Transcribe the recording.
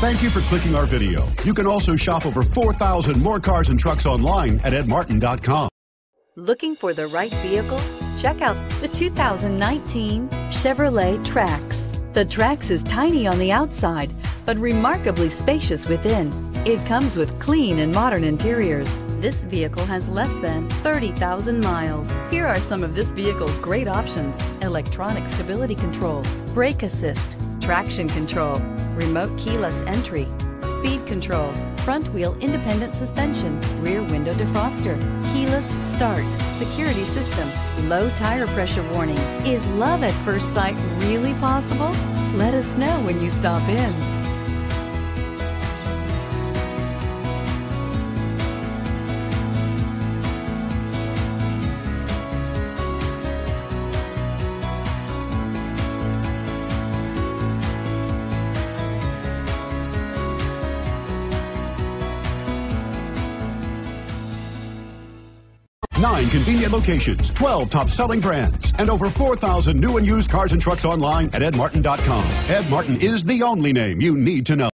Thank you for clicking our video. You can also shop over 4,000 more cars and trucks online at edmartin.com. Looking for the right vehicle? Check out the 2019 Chevrolet Trax. The Trax is tiny on the outside, but remarkably spacious within. It comes with clean and modern interiors. This vehicle has less than 30,000 miles. Here are some of this vehicle's great options: electronic stability control, brake assist, traction control, remote keyless entry, speed control, front wheel independent suspension, rear window defroster, keyless start, security system, low tire pressure warning. Is love at first sight really possible? Let us know when you stop in. Nine convenient locations, 12 top-selling brands, and over 4,000 new and used cars and trucks online at edmartin.com. Ed Martin is the only name you need to know.